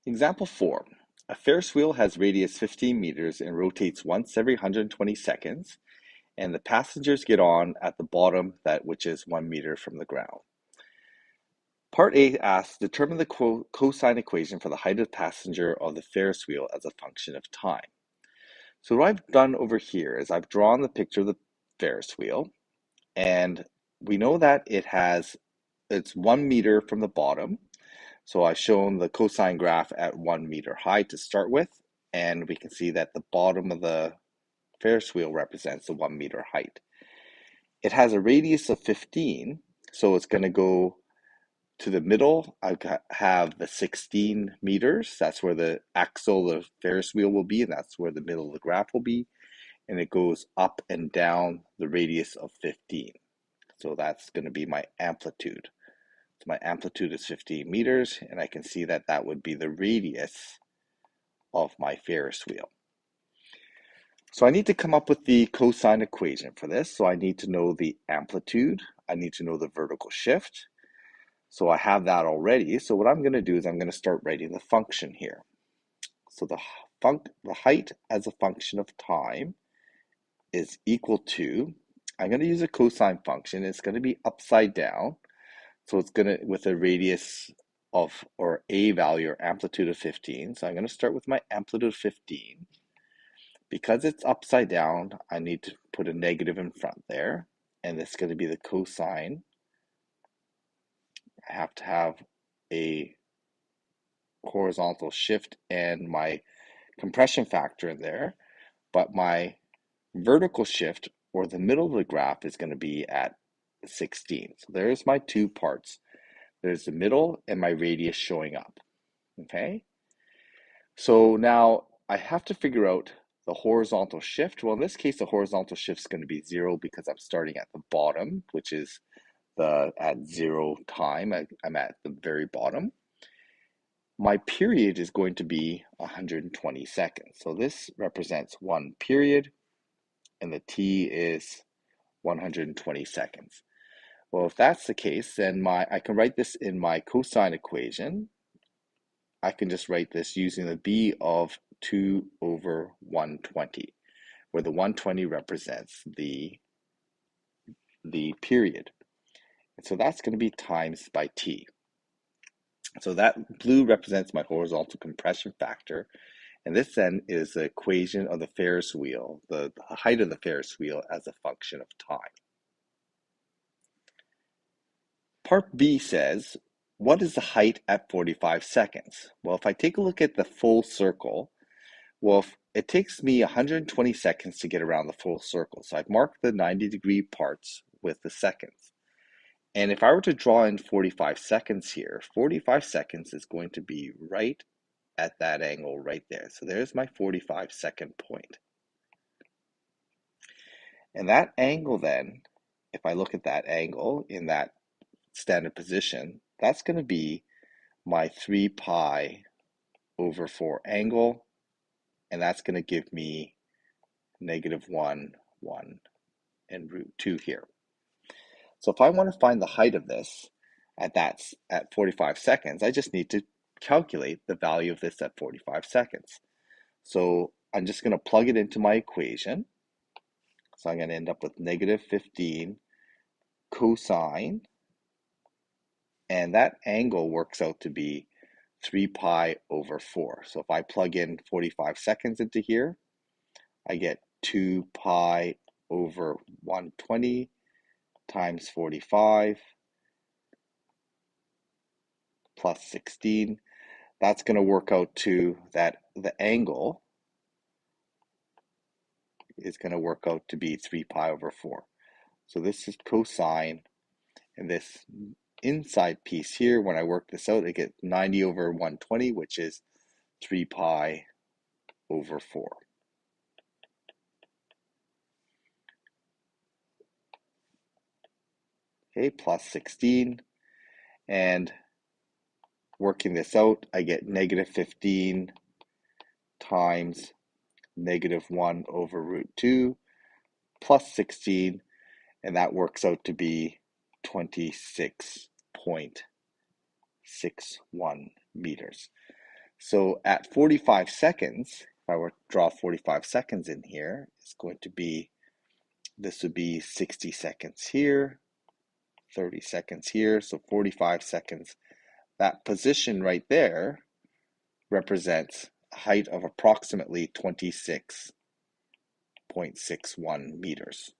Example 4. A Ferris wheel has radius 15 meters and rotates once every 120 seconds, and the passengers get on at the bottom, which is 1 meter from the ground. Part A asks, determine the cosine equation for the height of the passenger of the Ferris wheel as a function of time. So what I've done over here is I've drawn the picture of the Ferris wheel, and we know that it's 1 meter from the bottom. So I've shown the cosine graph at 1 meter high to start with, and we can see that the bottom of the Ferris wheel represents the 1 meter height. It has a radius of 15, so it's going to go to the middle. I have the 16 meters. That's where the axle of the Ferris wheel will be, and that's where the middle of the graph will be. And it goes up and down the radius of 15. So that's going to be my amplitude. So my amplitude is 15 meters, and I can see that that would be the radius of my Ferris wheel. So I need to come up with the cosine equation for this. So I need to know the amplitude. I need to know the vertical shift. So I have that already. So what I'm going to do is I'm going to start writing the function here. So the height as a function of time is equal to, I'm going to use a cosine function. It's going to be upside down. So it's going to, with a radius of, or a value or amplitude of 15. So I'm going to start with my amplitude of 15. Because it's upside down, I need to put a negative in front there. And this is going to be the cosine. I have to have a horizontal shift and my compression factor in there. But my vertical shift, or the middle of the graph, is going to be at 16. So there's my two parts. There's the middle and my radius showing up. Okay? So now I have to figure out the horizontal shift. Well, in this case, the horizontal shift is going to be 0 because I'm starting at the bottom, which is at 0 time. I'm at the very bottom. My period is going to be 120 seconds. So this represents one period, and the t is 120 seconds. Well, if that's the case, then I can write this in my cosine equation. I can just write this using the b of 2 over 120, where the 120 represents the period. And so that's going to be times by t. So that blue represents my horizontal compression factor. And this then is the equation of the Ferris wheel, the height of the Ferris wheel as a function of time. Part B says, what is the height at 45 seconds? Well, if I take a look at the full circle, well, it takes me 120 seconds to get around the full circle. So I've marked the 90-degree parts with the seconds. And if I were to draw in 45 seconds here, 45 seconds is going to be right at that angle right there. So there's my 45-second point. And that angle then, if I look at that angle in that standard position, that's going to be my 3 pi over 4 angle, and that's going to give me negative 1, 1, and root 2 here. So if I want to find the height of this at 45 seconds, I just need to calculate the value of this at 45 seconds. So I'm just going to plug it into my equation. So I'm going to end up with negative 15 cosine, and that angle works out to be 3 pi over 4. So if I plug in 45 seconds into here, I get 2 pi over 120 times 45 plus 16. That's going to work out to that the angle is going to work out to be 3 pi over 4. So this is cosine, and this inside piece here, when I work this out, I get 90 over 120, which is 3 pi over 4. Okay, plus 16, and working this out, I get negative 15 times negative 1 over root 2 plus 16, and that works out to be 26.61 meters. So at 45 seconds, if I were to draw 45 seconds in here, it's going to be, this would be 60 seconds here, 30 seconds here, so 45 seconds. That position right there represents a height of approximately 26.61 meters.